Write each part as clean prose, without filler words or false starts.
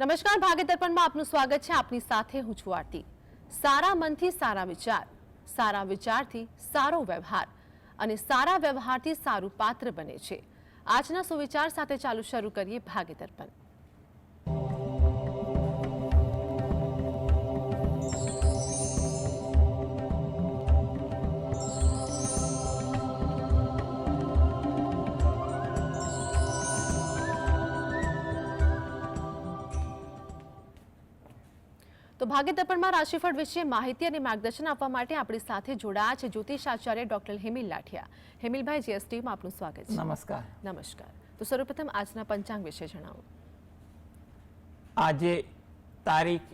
નમસ્કાર, ભાગ્ય દર્પણમાં આપનું સ્વાગત છે. આપની સાથે હું છું આરતી. સારા મનથી સારા વિચાર, સારા વિચારથી સારો વ્યવહાર અને સારા વ્યવહારથી સારું પાત્ર બને છે. આજના સુવિચાર સાથે ચાલુ શરૂ કરીએ ભાગ્ય દર્પણ. તો ભાગ્ય દર્પણમાં રાશિફળ વિશે માહિતી અને માર્ગદર્શન આપવા માટે આપણી સાથે જોડાયા છે જ્યોતિષ આચાર્ય ડોક્ટર હેમિલ લાઠિયા. હેમિલભાઈ, જીએસટીમાં આપનું સ્વાગત છે. નમસ્કાર. નમસ્કાર. તો સર્વપ્રથમ આજના પંચાંગ વિશે જણાવો. આજે તારીખ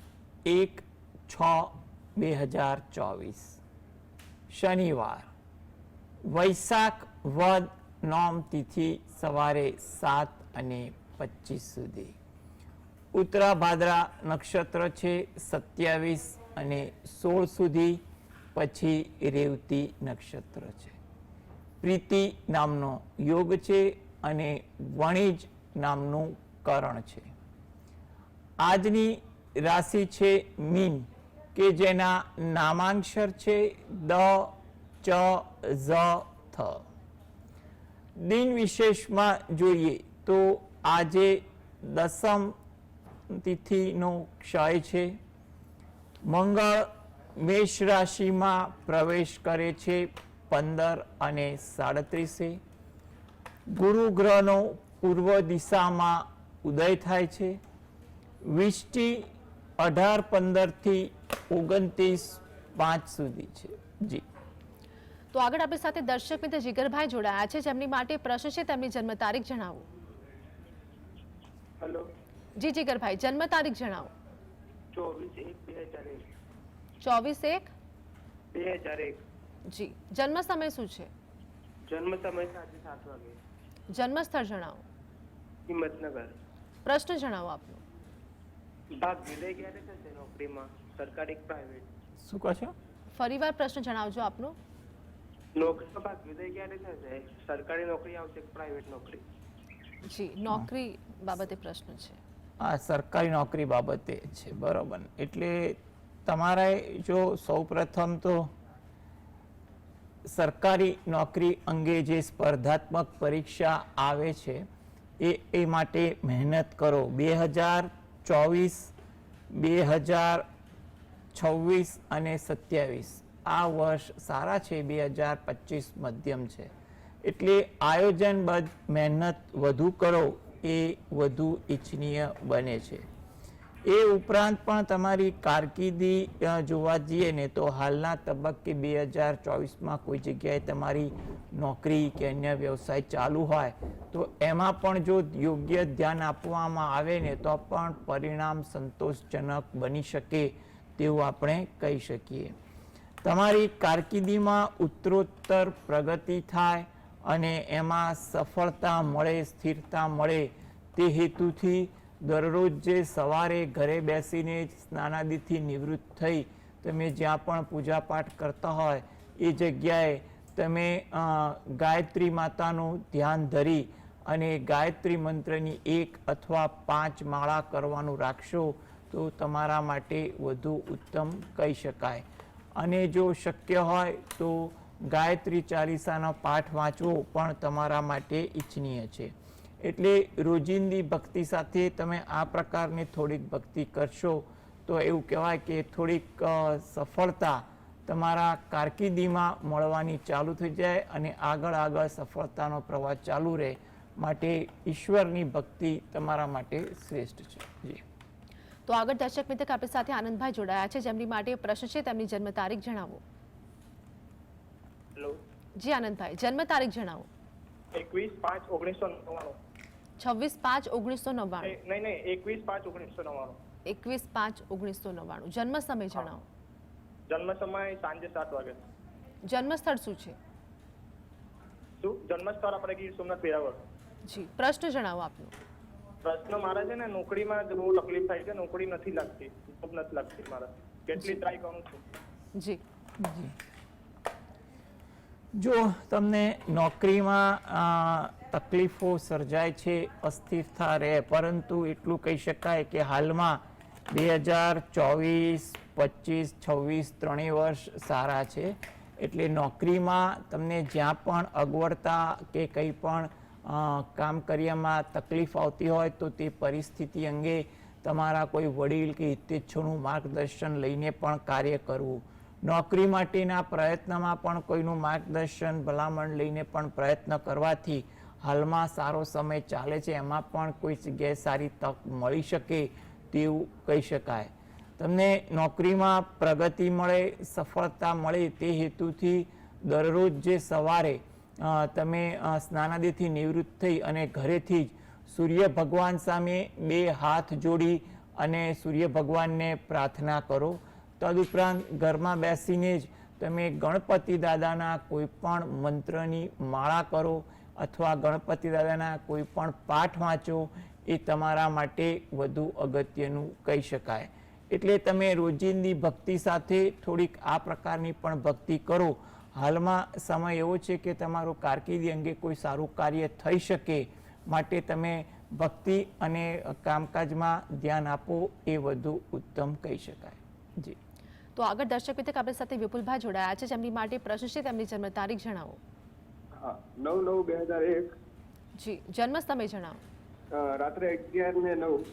1/6/2024 શનિવાર, વૈશાખ વદ નોમ તિથિ સવારે 7:25 સુધી. ઉત્તરા ભાદ્રા નક્ષત્ર છે 27 અને 16 સુધી, પછી રેવતી નક્ષત્ર છે. પ્રીતિ નામનો યોગ છે અને વણિજ નામનું કરણ છે. આજની રાશિ છે મીન, કે જેના નામાંક્ષર છે દ, ચ, ઝ, થ. દિન વિશેષમાં જોઈએ તો આજે દસમ તિથિનો ક્ષય છે. મંગળ મેષ રાશિમાં પ્રવેશ કરે છે 15:37. ગુરુ ગ્રહનો પૂર્વ દિશામાં ઉદય થાય છે. વિષ્ટિ 18:15 થી 29:05 સુધી છે. જી. તો આગળ આપણી સાથે દર્શક મિત્ર જીગરભાઈ જોડાયા છે, જેમની માટે પ્રશ્ન છે. તેમની જન્મ તારીખ જણાવો. હેલો જી જીગરભાઈ, જન્મ તારીખ જણાવો. 24/1/2001. 24/1/2001. જી. જન્મ સમય શું છે? જન્મ સમય સાંજે 7 વાગે. જન્મ સ્થળ જણાવો. હિંમતનગર. પ્રશ્ન જણાવો આપનો. ભાગ વિલય ક્યારે થશે નોકરીમાં, સરકારી કે પ્રાઇવેટ? શું કહો છો? ફરીવાર પ્રશ્ન જણાવજો આપનો. નોકરીમાં ભાગ વિલય ક્યારે થશે, સરકારી નોકરી આવશે કે પ્રાઇવેટ નોકરી? જી, નોકરી બાબતે પ્રશ્ન છે. આ સરકારી નોકરી બાબતે છે, બરોબર. એટલે તમારે જો સૌપ્રથમ તો સરકારી નોકરી અંગે જે સ્પર્ધાત્મક પરીક્ષા આવે છે એ માટે મહેનત કરો. 2024, 2026 અને 27 આ વર્ષ સારા છે. 2025 મધ્યમ છે. એટલે આયોજનબદ્ધ મહેનત વધુ કરો એ વધુ ઇચ્છનીય બને છે. એ ઉપરાંત પણ તમારી કારકિર્દી જોવા જઈએ ને તો હાલના તબક્કે 2024માં કોઈ જગ્યાએ તમારી નોકરી કે અન્ય વ્યવસાય ચાલુ હોય તો એમાં પણ જો યોગ્ય ધ્યાન આપવામાં આવે ને તો પણ પરિણામ સંતોષજનક બની શકે તેવું આપણે કહી શકીએ. તમારી કારકિર્દીમાં ઉત્તરોત્તર પ્રગતિ થાય અને એમાં સફળતા મળે, સ્થિરતા મળે તે હેતુથી દરરોજ જે સવારે ઘરે બેસીને સ્નાનાદિથી નિવૃત્ત થઈ તમે જ્યાં પણ પૂજાપાઠ કરતા હોય એ જગ્યાએ તમે ગાયત્રી માતાનું ધ્યાન ધરી અને ગાયત્રી મંત્રની 1 અથવા 5 માળા કરવાનું રાખશો તો તમારા માટે વધુ ઉત્તમ કહી શકાય. અને જો શક્ય હોય તો ગાયત્રી ચાલીસાનો પાઠ વાંચવો પણ તમારા માટે ઇચ્છનીય છે. એટલે રોજિંદી ભક્તિ સાથે તમે આ પ્રકારની થોડીક ભક્તિ કરશો તો એવું કહેવાય કે થોડીક સફળતા તમારા કારકિર્દીમાં મળવાની ચાલુ થઈ જાય અને આગળ સફળતાનો પ્રવાહ ચાલુ રહે. માટે ઈશ્વરની ભક્તિ તમારા માટે શ્રેષ્ઠ છે. જી. તો આગળ દર્શક મિત્ર આપણી સાથે આનંદભાઈ જોડાયા છે, જેમની માટે પ્રશ્ન છે. તેમની જન્મ તારીખ જણાવો. હેલો જી આનંદભાઈ, જન્મ તારીખ જણાવો. 21/5/1999. 26/5/1999. નહીં 21/5/1999. 21/5/1999. જન્મ સમય જણાવો. જન્મ સમય સાંજે 7 વાગે. જન્મ સ્થળ શું છે? શું જન્મ સ્થળ આપણે ગીર સોમનાથ વેરાવળ. જી. પ્રશ્ન જણાવો આપનો. પ્રશ્ન મારે છે ને નોકરીમાં બહુ તકલીફ થાય છે, નોકરી નથી લાગતી, જોબ નથી લાગતી મારે. કેટલી ટ્રાય કરું છું. જી. જો તમને નોકરીમાં તકલીફો સર્જાય છે, અસ્થિરતા રહે, પરંતુ એટલું કહી શકાય કે હાલમાં 2024, 25, 26 ત્રણેય વર્ષ સારા છે. એટલે નોકરીમાં તમને જ્યાં પણ અગવડતા કે કંઈ પણ કામ કર્યામાં તકલીફ આવતી હોય તો તે પરિસ્થિતિ અંગે તમારા કોઈ વડીલ કે હિતેચ્છોનું માર્ગદર્શન લઈને પણ કાર્ય કરવું. નોકરી માટેના પ્રયત્નમાં પણ કોઈનું માર્ગદર્શન ભલામણ લઈને પણ પ્રયત્ન કરવાથી હાલમાં સારો સમય ચાલે છે. એમાં પણ કોઈ જગ્યાએ સારી તક મળી શકે તેવું કહી શકાય. તમને નોકરીમાં પ્રગતિ મળે, સફળતા મળે તે હેતુથી દરરોજ જે સવારે તમે સ્નાનાદિથી નિવૃત્ત થઈ અને ઘરેથી જ સૂર્ય ભગવાન સામે 2 હાથ જોડી અને સૂર્ય ભગવાનને પ્રાર્થના કરો. તદુપરાંત ઘરમાં બેસીને જ તમે ગણપતિ દાદાના કોઈ પણ મંત્રની માળા કરો અથવા ગણપતિ દાદાના કોઈ પણ પાઠ વાંચો. એ તમારા માટે વધુ અગત્યનું કહી શકાય. એટલે તમે રોજિંદી ભક્તિ સાથે થોડીક આ પ્રકારની પણ ભક્તિ કરો. હાલમાં સમય એવો છે કે તમારું કારકિર્દી અંગે કોઈ સારું કાર્ય થઈ શકે, માટે તમે ભક્તિ અને કામકાજમાં ધ્યાન આપો એ વધુ ઉત્તમ કહી શકાય. જી, તો આગળ દર્શક મિત્રો આપણી સાથે વિપુલભાઈ જોડાયા છે, જેમની માટે પ્રશ્ન છે, તેમની જન્મ તારીખ જણાવો. હા, 9/9/2001. જી, જન્મ સમય જણાવો. રાત્રે 11:09.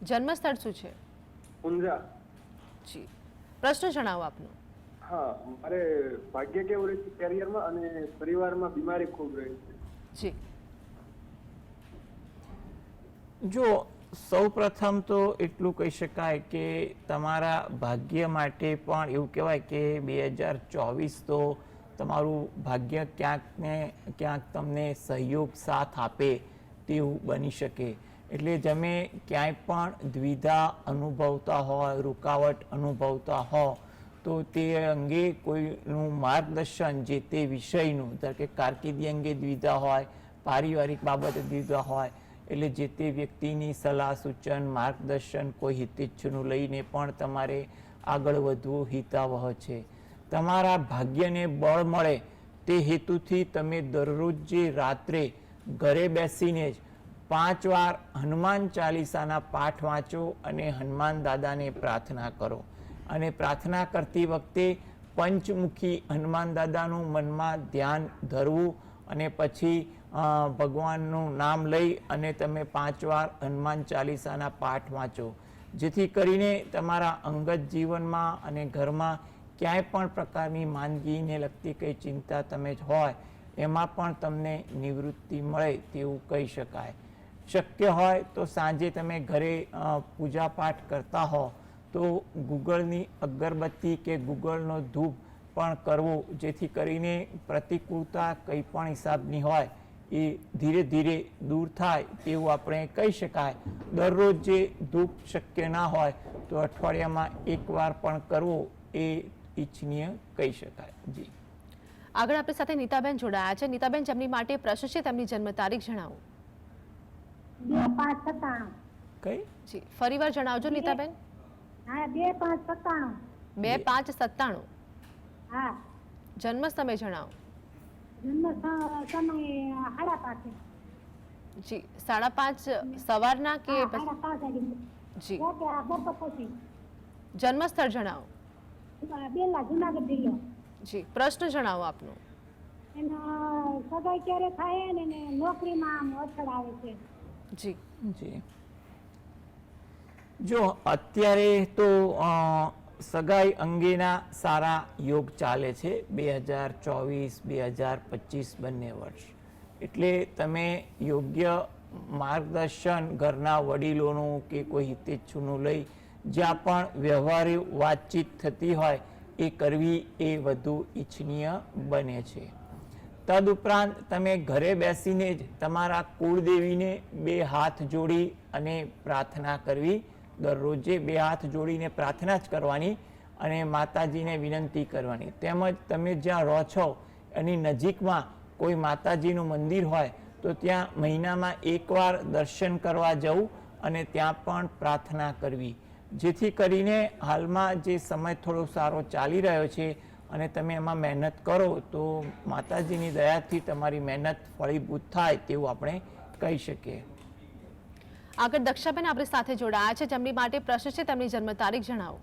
જન્મ સ્થળ શું છે? ઊંઝા. જી, પ્રશ્ન જણાવો આપનો. હા, મારે ભાગ્ય કેવું રહે છે કેરિયરમાં અને પરિવારમાં બીમારી ખૂબ રહે છે. જી, જો સૌ પ્રથમ તો એટલું કહી શકાય કે તમારા ભાગ્ય માટે પણ એવું કહેવાય કે 2024 તો તમારું ભાગ્ય ક્યાંક ને ક્યાંક તમને સહયોગ સાથ આપે તેવું બની શકે. એટલે તમે ક્યાંય પણ દ્વિધા અનુભવતા હોય, રૂકાવટ અનુભવતા હો તો તે અંગે કોઈનું માર્ગદર્શન જે તે વિષયનું, ધારો કે કારકિર્દી અંગે દ્વિધા હોય, પારિવારિક બાબતે દ્વિધા હોય, એટલે જે તે વ્યક્તિની સલાહ સૂચન માર્ગદર્શન કોઈ હિતેચ્છુનું લઈને પણ તમારે આગળ વધવું હિતાવહ છે. તમારા ભાગ્યને બળ મળે તે હેતુથી તમે દરરોજ જે રાત્રે ઘરે બેસીને જ 5 વાર હનુમાન ચાલીસાના પાઠ વાંચો અને હનુમાન દાદાને પ્રાર્થના કરો. અને પ્રાર્થના કરતી વખતે પંચમુખી હનુમાન દાદાનું મનમાં ધ્યાન ધરવું અને પછી ભગવાનનું નામ લઈ અને તમે 5 વાર હનુમાન ચાલીસાના પાઠ વાંચો, જેથી કરીને તમારા અંગત જીવનમાં અને ઘરમાં ક્યાંય પણ પ્રકારની માંદગીને લગતી કંઈ ચિંતા તમે હોય એમાં પણ તમને નિવૃત્તિ મળે તેવું કહી શકાય. શક્ય હોય તો સાંજે તમે ઘરે પૂજા પાઠ કરતા હો તો ગુગળની અગરબત્તી કે ગુગળનો ધૂપ પણ કરવો, જેથી કરીને પ્રતિકૂળતા કંઈ પણ હિસાબની હોય એ ધીરે ધીરે દૂર થાય તેવું આપણે કહી શકાય. દરરોજ જે ધૂપ શક્ય ના હોય તો અઠવાડિયામાં 1 વાર પણ કરવો એ ઈચ્છનીય કહી શકાય. જી, આગળ આપણી સાથે નીતાબેન જોડાયા છે. નીતાબેન, જેમની માટે પ્રશ્ન છે, તેમની જન્મ તારીખ જણાવો. 2/5/97. કઈ? જી, ફરીવાર જણાવજો નીતાબેન. હા, 2/5/97. 2/5/97. હા, જન્મ સમય જણાવો. જન્મ સમય 5:30. જી, 5:30 સવારના કે પછી? 5:30. જી, ઓકે, આ બપોર પછી. જન્મ સ્થળ જણાવો. બેલા, જુનાગઢ જિલ્લો. જી, પ્રશ્ન જણાવો આપનો. એના સગાઈ ક્યારે થાય ને એને નોકરીમાં આમ અસર આવે છે. જી, જી, જો અત્યારે તો સગાઈ અંગેના સારા યોગ ચાલે છે 2024, 2025 બંને વર્ષ. એટલે તમે યોગ્ય માર્ગદર્શન ઘરના વડીલોનું કે કોઈ હિતેચ્છુનું લઈ જ્યાં પણ વ્યવહારિક વાતચીત થતી હોય એ કરવી એ વધુ ઈચ્છનીય બને છે. તદુપરાંત તમે ઘરે બેસીને જ તમારા કુળદેવીને 2 હાથ જોડી અને પ્રાર્થના કરવી. દરરોજે 2 હાથ જોડીને પ્રાર્થના જ કરવાની અને માતાજીને વિનંતી કરવાની. તેમજ તમે જ્યાં રહો છો એની નજીકમાં કોઈ માતાજીનું મંદિર હોય તો ત્યાં મહિનામાં 1 વાર દર્શન કરવા જવું અને ત્યાં પણ પ્રાર્થના કરવી, જેથી કરીને હાલમાં જે સમય થોડો સારો ચાલી રહ્યો છે અને તમે એમાં મહેનત કરો તો માતાજીની દયાથી તમારી મહેનત ફળીભૂત થાય તેવું આપણે કહી શકીએ. આગળ દક્ષાબેન આપણી સાથે જોડાયા છે, જેમની માટે પ્રશ્ન છે, તેમની જન્મ તારીખ જણાવો.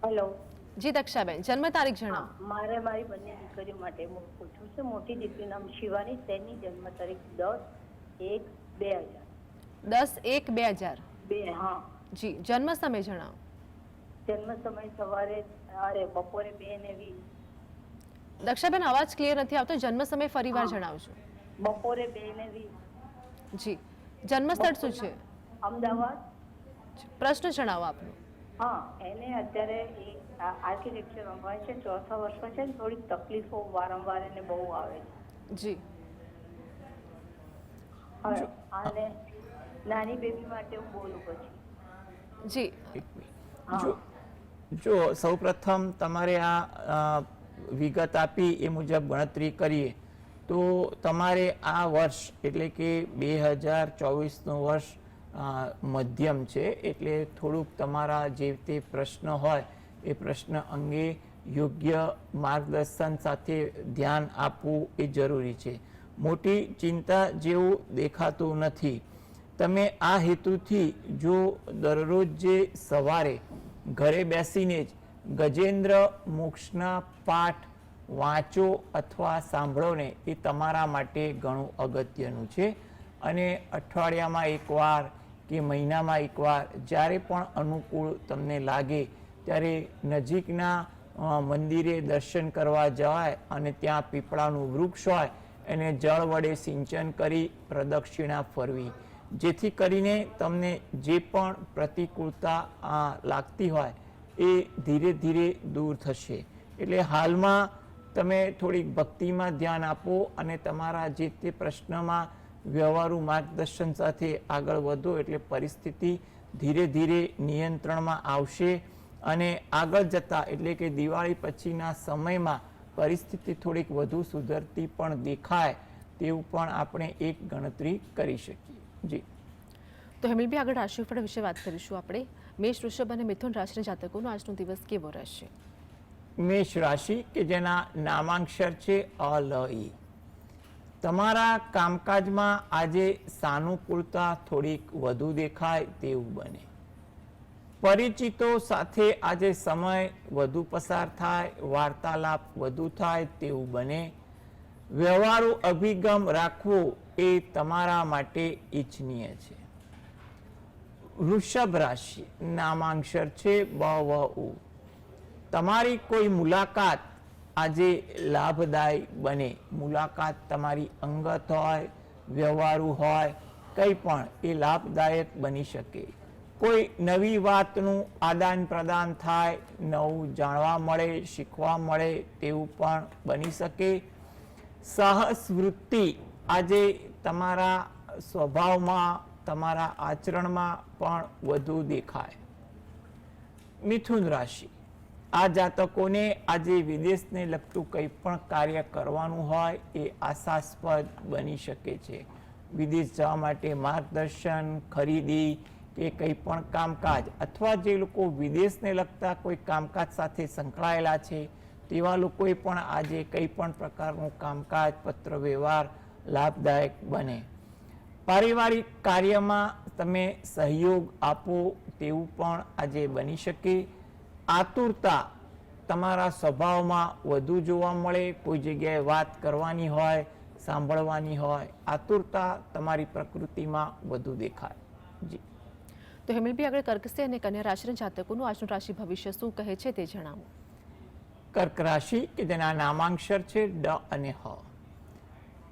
હેલો. જી દક્ષાબેન, જન્મ તારીખ જણાવો. મારે મારી બંને દીકરીઓ માટે પૂછવું છે. મોટી દીકરીનું નામ શિવાની, તેની જન્મ તારીખ 10/1/2000. 10/1/2000. હા. જી, જન્મ સમય જણાવો. જન્મ સમય સવારે બપોરે 2:20. દક્ષાબેન, અવાજ ક્લિયર નથી આવતો, જન્મ સમય ફરીવાર જણાવજો. બપોરે 2:20. જી, જન્મ સ્થળ શું છે? અમદાવાદ. પ્રશ્ન જણાવો આપનો. હા, એને અત્યારે આર્કિટેક્ચર રમવાય છે, 4થા વર્ષમાં છે. થોડીક તકલીફો વારંવાર એને બહુ આવે છે. જી. અને નાની બેબી માટે હું બોલું પછી. જી. જો સૌપ્રથમ તમારે આ વિગત આપી એ મુજબ ગણતરી કરીએ તો તમારે આ વર્ષ એટલે કે 2024નું વર્ષ મધ્યમ છે, એટલે થોડુંક તમારા જે તે પ્રશ્ન હોય એ પ્રશ્ન અંગે યોગ્ય માર્ગદર્શન સાથે ધ્યાન આપવું એ જરૂરી છે. મોટી ચિંતા જેવું દેખાતું નથી. તમે આ હેતુથી જો દરરોજ જે સવારે ઘરે બેસીને જ ગજેન્દ્ર મોક્ષના પાઠ વાંચો અથવા સાંભળો ને એ તમારા માટે ઘણું અગત્યનું છે. અને અઠવાડિયામાં એકવાર કે મહિનામાં એકવાર જ્યારે પણ અનુકૂળ તમને લાગે ત્યારે નજીકના મંદિરે દર્શન કરવા જવાય અને ત્યાં પીપળાનું વૃક્ષ હોય એને જળ વડે સિંચન કરી પ્રદક્ષિણા ફરવી, જેથી કરીને તમને જે પણ પ્રતિકૂળતા લાગતી હોય એ ધીરે ધીરે દૂર થશે. એટલે હાલમાં તમે થોડીક ભક્તિમાં ધ્યાન આપો અને તમારા જે તે પ્રશ્નમાં વ્યવહારુ માર્ગદર્શન સાથે આગળ વધો એટલે પરિસ્થિતિ ધીરે ધીરે નિયંત્રણમાં આવશે અને આગળ જતાં એટલે કે દિવાળી પછીના સમયમાં પરિસ્થિતિ થોડીક વધુ સુધરતી પણ દેખાય તેવું પણ આપણે એક ગણતરી કરી શકીએ. જી. તો હેમિલભાઈ, આગળ રાશિફળ વિશે વાત કરીશું આપણે. મેષ, વૃષભ અને મિથુન રાશિના જાતકોનો આજનો દિવસ કેવો રહેશે? મેષ રાશિ કે જેના નામાંક્ષર છે અ, લ, ઈ. તમારા કામકાજમાં આજે સાનુકૂળતા થોડીક વધુ દેખાય તેવું બને. પરિચિતો સાથે આજે સમય વધુ પસાર થાય, વાર્તાલાપ વધુ થાય તેવું બને. વ્યવહારુ અભિગમ રાખવો એ તમારા માટે ઈચ્છનીય છે. વૃષભ રાશિ નામાંક્ષર છે બ, વ, ઉ. તમારી કોઈ મુલાકાત આજે લાભદાયી બને. મુલાકાત તમારી અંગત હોય, વ્યવહારુ હોય, કંઈ પણ એ લાભદાયક બની શકે. કોઈ નવી વાતનું આદાન પ્રદાન થાય, નવું જાણવા મળે, શીખવા મળે તેવું પણ બની શકે. સાહસ વૃત્તિ આજે તમારા સ્વભાવમાં, તમારા આચરણમાં પણ વધુ દેખાય. મિથુન રાશિ, આ જાતકોને આજે વિદેશને લગતું કંઈ પણ કાર્ય કરવાનું હોય એ આશાસ્પદ બની શકે છે. વિદેશ જવા માટે માર્ગદર્શન, ખરીદી કે કંઈ પણ કામકાજ અથવા જે લોકો વિદેશને લગતા કોઈ કામકાજ સાથે સંકળાયેલા છે તેવા લોકોએ પણ આજે કંઈ પણ પ્રકારનું કામકાજ, પત્ર વ્યવહાર લાભદાયક બને. પારિવારિક કાર્યમાં તમે સહયોગ આપો તેવું પણ આજે બની શકે. આતુરતા તમારા સ્વભાવમાં વધુ જોવા મળે. કોઈ જગ્યાએ વાત કરવાની હોય, સાંભળવાની હોય, આતુરતા તમારી પ્રકૃતિમાં વધુ દેખાય. જી. તો હેમિલભાઈ, આગળ કર્કશી અને કન્યા રાશિના જાતકોનું આજનું રાશિ ભવિષ્ય શું કહે છે તે જણાવો. કર્ક રાશિ કે જેના નામાંક્ષર છે ડ અને હ.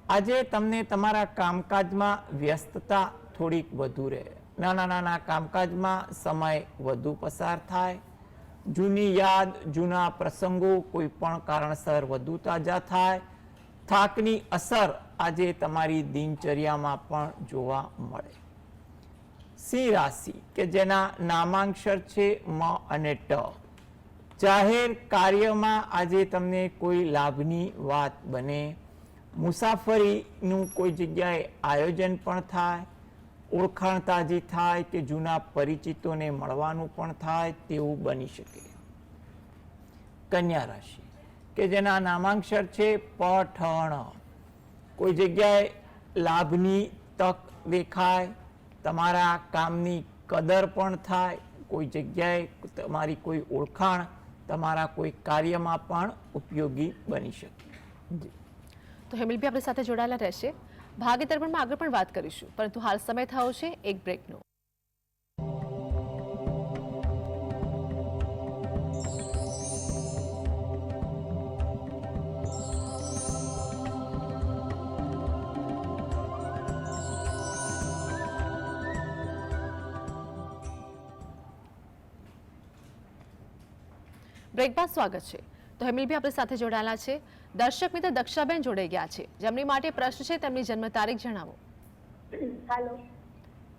આજે તમને તમારા કામકાજમાં વ્યસ્તતા થોડીક વધુ રહે. નાના કામકાજમાં સમય વધુ પસાર થાય. જૂની યાદ, જૂના પ્રસંગો કોઈ પણ કારણસર વધુ તાજા થાય. થાકની અસર આજે તમારી દિનચર્યામાં પણ જોવા મળે. સિંહ રાશિ કે જેના નામાંક્ષર છે મ અને ટ. જાહેર કાર્યમાં આજે તમને કોઈ લાભની વાત બને. મુસાફરીનું કોઈ જગ્યાએ આયોજન પણ થાય. ઓળખાણ તાજી થાય કે જૂના પરિચિતોને મળવાનું પણ થાય તેવું બની શકે. કન્યા રાશિ કે જેના નામાંક્ષર છે પઠણ. કોઈ જગ્યાએ લાભની તક દેખાય, તમારા કામની કદર પણ થાય, કોઈ જગ્યાએ તમારી કોઈ ઓળખાણ તમારા કોઈ કાર્યમાં પણ ઉપયોગી બની શકે. તો હેમિલભાઈ આપણી સાથે જોડાયેલા રહેશે. ભાગ્ય દર્પણમાં આગળ પણ વાત કરીશું, પરંતુ હાલ સમય થયો છે એક બ્રેકનો. બ્રેક બાદ સ્વાગત છે. તો હેમિલભાઈ આપણી સાથે જોડાયેલા છે. દર્શક મિત્ર દક્ષાબેન જોડાઈ ગયા છે, જેમની માટે પ્રશ્ન છે તેમની જન્મ તારીખ જણાવો. હાલો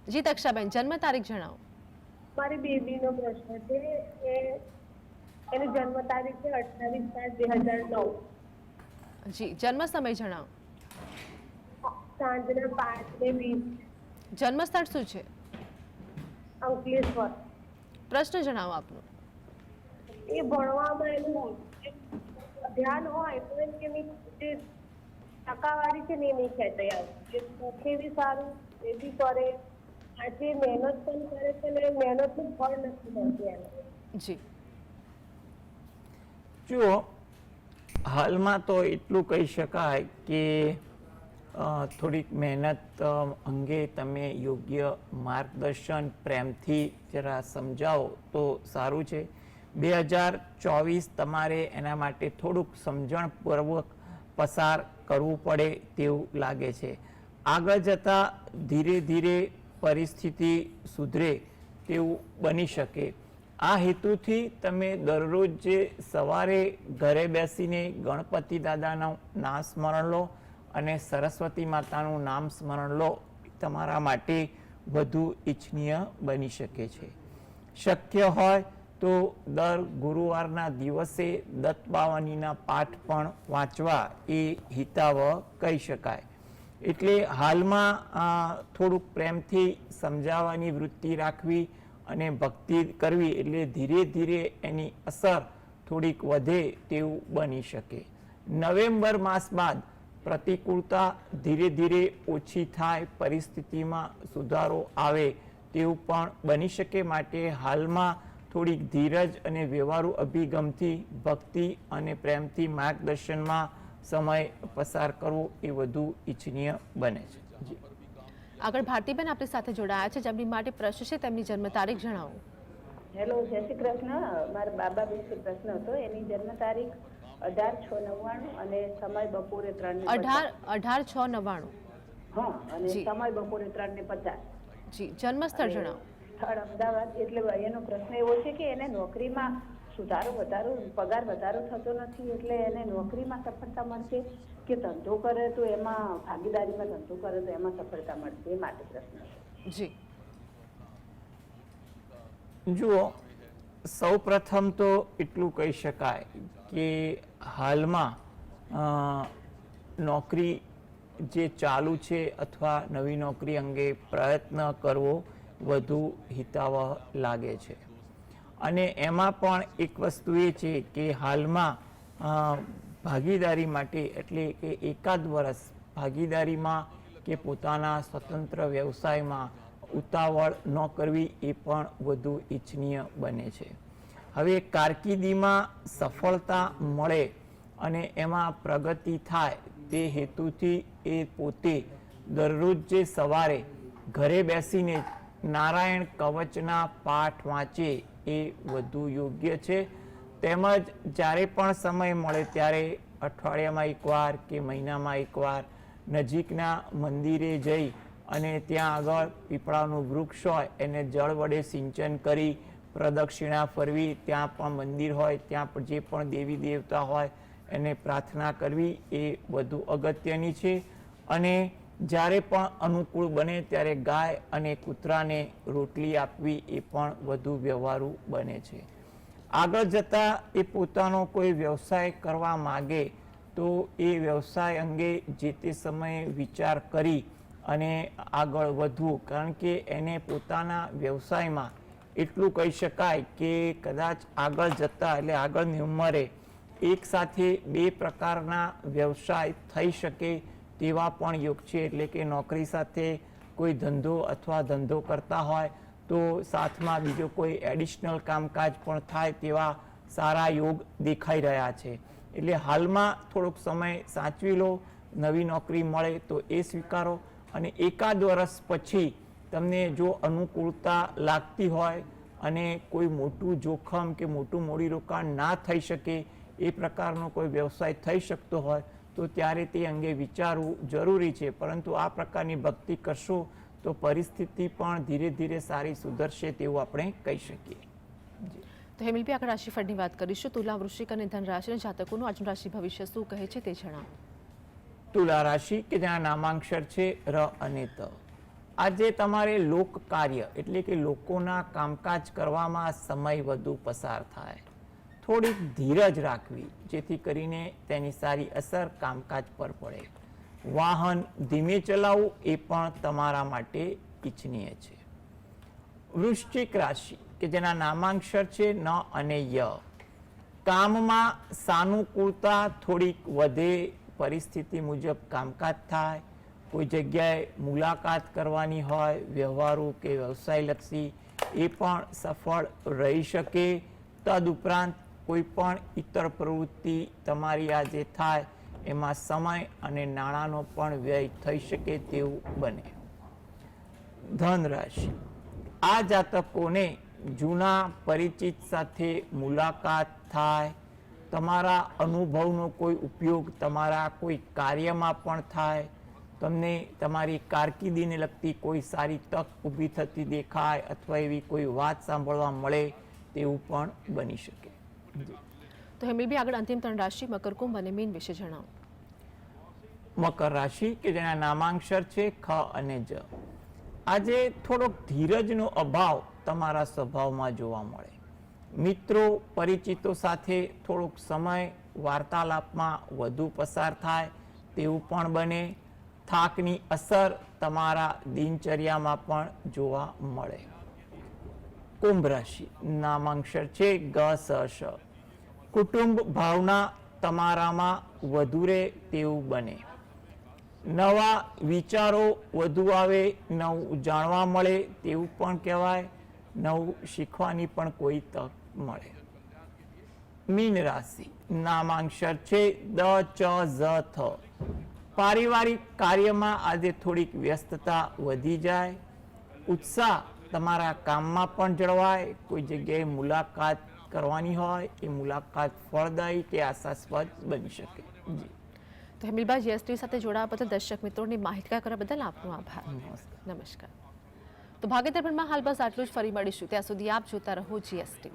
જી દક્ષાબેન, જન્મ તારીખ જણાવો. મારી બેબીનો પ્રશ્ન છે કે એની જન્મ તારીખ છે 28/7/2009. જી, જન્મ સમય જણાવો. સાંજના 5:20. જન્મ સ્થળ શું છે? અંકલેશ્વર. પ્રશ્ન જણાવો આપનો. એ ભણવામાં એનું ધ્યાન હોય તો એની જે ટકાવારી છે ને એ નહીં ખેંચાય. એ શીખે બી સારું, એ બી કરે, આજે મહેનત પણ કરે છે ને મહેનતનું ફળ નથી મળતું એને. જી, જુઓ, હાલમાં તો એટલું કહી શકાય કે થોડીક મહેનત અંગે તમે યોગ્ય માર્ગદર્શન પ્રેમથી જરા સમજાવો તો સારું છે. 2024 તમારે એના માટે થોડુંક સમજણપૂર્વક પસાર કરવું પડે તેવું લાગે છે. આગળ જતાં ધીરે ધીરે પરિસ્થિતિ સુધરે તેવું બની શકે. આ હેતુથી તમે દરરોજ જે સવારે ઘરે બેસીને ગણપતિ દાદાનું નામ સ્મરણ લો અને સરસ્વતી માતાનું નામ સ્મરણ લો, તમારા માટે વધુ ઈચ્છનીય બની શકે છે. શક્ય હોય તો દર ગુરુવારના દિવસે દત્તબાવનીના પાઠ પણ વાંચવા એ હિતાવહ કહી શકાય. એટલે હાલમાં થોડુંક પ્રેમથી સમજાવવાની વૃત્તિ રાખવી અને ભક્તિ કરવી, એટલે ધીરે ધીરે એની અસર થોડીક વધે તેવું બની શકે. નવેમ્બર માસ બાદ પ્રતિકૂળતા ધીરે ધીરે ઓછી થાય, પરિસ્થિતિમાં સુધારો આવે તેવું પણ બની શકે. માટે હાલમાં થોડીક ધીરજ અને વ્યવહારુ અભિગમથી ભક્તિ અને પ્રેમથી માર્ગદર્શનમાં સમય પસાર કરવો એ વધુ ઈચ્છનીય બને છે. જી, આગળ ભારતીબેન આપણી સાથે જોડાયા છે, જેમની માટે પ્રશ્ન છે તેમની જન્મ તારીખ જણાવો. હેલો, જય શ્રી કૃષ્ણ. મારા બાબા વિશે પ્રશ્ન હતો. એની જન્મ તારીખ 18/6/99 અને સમય બપોરે 3:50. 18/6/99. હા, અને સમય બપોરે 3:50. જી, જન્મ સ્થળ જણાવો. સ્થળ અમદાવાદ. એટલે એનો પ્રશ્ન એવો છે કે એને નોકરીમાં પગાર વધારો થતો નથી, એટલે એને નોકરીમાં સફળતા મળશે કે ધંધો કરે તો એમાં ભાગીદારીમાં ધંધો કરે તો એમાં સફળતા મળશે, એ માટે પ્રશ્ન છે. જી, જુઓ, સૌ પ્રથમ તો એટલું કહી શકાય કે હાલમાં નોકરી જે ચાલુ છે અથવા નવી નોકરી અંગે પ્રયત્ન કરવો વધુ હિતાવહ લાગે છે. અને એમાં પણ એક વસ્તુ એ છે કે હાલમાં ભાગીદારી માટે, એટલે કે એકાદ વર્ષ ભાગીદારીમાં કે પોતાના સ્વતંત્ર વ્યવસાયમાં ઉતાવળ ન કરવી એ પણ વધુ ઈચ્છનીય બને છે. હવે કારકિર્દીમાં સફળતા મળે અને એમાં પ્રગતિ થાય તે હેતુથી એ પોતે દરરોજ જે સવારે ઘરે બેસીને નારાયણ કવચના પાઠ વાંચે એ વધુ યોગ્ય છે. તેમજ જ્યારે પણ સમય મળે ત્યારે અઠવાડિયામાં એકવાર કે મહિનામાં એકવાર નજીકના મંદિરે જઈ અને ત્યાં આગળ પીપળાનું વૃક્ષ હોય એને જળ વડે સિંચન કરી પ્રદક્ષિણા ફરવી, ત્યાં પણ મંદિર હોય ત્યાં પણ જે પણ દેવી દેવતા હોય એને પ્રાર્થના કરવી એ વધુ અગત્યની છે. અને જ્યારે પણ અનુકૂળ બને ત્યારે ગાય અને કૂતરાને રોટલી આપવી એ પણ વધુ વ્યવહારુ બને છે. આગળ જતાં એ પોતાનો કોઈ વ્યવસાય કરવા માગે તો એ વ્યવસાય અંગે જે તે સમયે વિચાર કરી અને આગળ વધવું, કારણ કે એને પોતાના વ્યવસાયમાં એટલું કહી શકાય કે કદાચ આગળ જતાં, એટલે આગળની ઉંમરે એક સાથે બે પ્રકારના વ્યવસાય થઈ શકે તેવા પણ યોગ છે. એટલે કે નોકરી સાથે કોઈ ધંધો અથવા ધંધો કરતા હોય તો સાથમાં બીજો કોઈ એડિશનલ કામકાજ પણ થાય તેવા સારા યોગ દેખાઈ રહ્યા છે. એટલે હાલમાં થોડોક સમય સાચવી લો, નવી નોકરી મળે તો એ સ્વીકારો, અને એકાદ વર્ષ પછી તમને જો અનુકૂળતા લાગતી હોય અને કોઈ મોટું જોખમ કે મોટું મૂડીરોકાણ ના થઈ શકે એ પ્રકારનો કોઈ વ્યવસાય થઈ શકતો હોય તો ત્યારે તે અંગે વિચારવું જરૂરી છે. પરંતુ આ પ્રકારની ભક્તિ કરશો તો પરિસ્થિતિ પણ ધીરે ધીરે સારી સુધરશે તેવું આપણે કહી શકીએ. તો હેમિલભાઈ, આગળ રાશિફળની વાત કરીશું. તુલા, વૃશ્ચિક અને ધન રાશિના જાતકોનું આજનું રાશિ ભવિષ્ય શું કહે છે તે જણાવો. તુલા રાશિ કે જેના નામાંક્ષર છે ર અને ત. આજે તમારે લોક કાર્ય એટલે કે લોકોના કામકાજ કરવામાં સમય વધુ પસાર થાય. થોડીક ધીરજ રાખવી જેથી કરીને તેની સારી અસર કામકાજ પર પડે. વાહન ધીમે ચલાવવું એ પણ તમારા માટે ઇચ્છનીય છે. વૃશ્ચિક રાશિ કે જેના નામાંક્ષર છે ન અને ય. કામમાં સાનુકૂળતા થોડીક વધે, પરિસ્થિતિ મુજબ કામકાજ થાય. કોઈ જગ્યાએ મુલાકાત કરવાની હોય વ્યવહારુ કે વ્યવસાયલક્ષી એ પણ સફળ રહી શકે. તદુપરાંત કોઈ પણ ઇતર પ્રવૃત્તિ તમારી આ જે થાય એમાં સમય અને નાણાંનો પણ વ્યય થઈ શકે તેવું બને. ધન રાશિ, આ જાતકોને જૂના પરિચિત સાથે મુલાકાત થાય. તમારા અનુભવનો કોઈ ઉપયોગ તમારા કોઈ કાર્યમાં પણ થાય. તમને તમારી કારકિર્દીને લગતી કોઈ સારી તક ઊભી થતી દેખાય અથવા એવી કોઈ વાત સાંભળવા મળે તેવું પણ બની શકે. તો હેમિલભાઈ, આગળ અંતિમ 3 રાશિ મકર, કુંભ અને મીન વિશે જણાવો. મકર રાશિ કે જેના નામાંક્ષર છે ખ અને જ. આજે થોડોક ધીરજનો અભાવ તમારા સ્વભાવમાં જોવા મળે. મિત્રો પરિચિતો સાથે થોડોક સમય વાર્તાલાપમાં વધુ પસાર થાય તેવું પણ બને. થાકની અસર તમારા દિનચર્યામાં પણ જોવા મળે. કુંભ રાશિ, નામાંક્ષર છે ગ સ શ. કુટુંબ ભાવના તમારામાં વધુ રહે તેવું બને. નવા વિચારો વધુ આવે, નવું જાણવા મળે તેવું પણ કહેવાય. નવું શીખવાની પણ કોઈ તક મળે. મીન રાશિ, નામાંક્ષર છે દ ચ ઝ થ. પારિવારિક કાર્યમાં આજે થોડીક વ્યસ્તતા વધી જાય. ઉત્સાહ તમારા કામમાં પણ જળવાય. કોઈ જગ્યાએ મુલાકાત કરવાની હોય એ મુલાકાત ફળદાયી કે આશાસ્પદ બની શકે. તો હેમિલભાઈ, જીએસટી સાથે જોડાવા બદલ દર્શક મિત્રોને માહિતગાર કરવા બદલ આપનો આભાર. નમસ્કાર. તો ભાગેતર ભણમાં હાલ બસ આટલું જ. ફરી મળીશું. ત્યાં સુધી આપ જોતા રહો GSTV.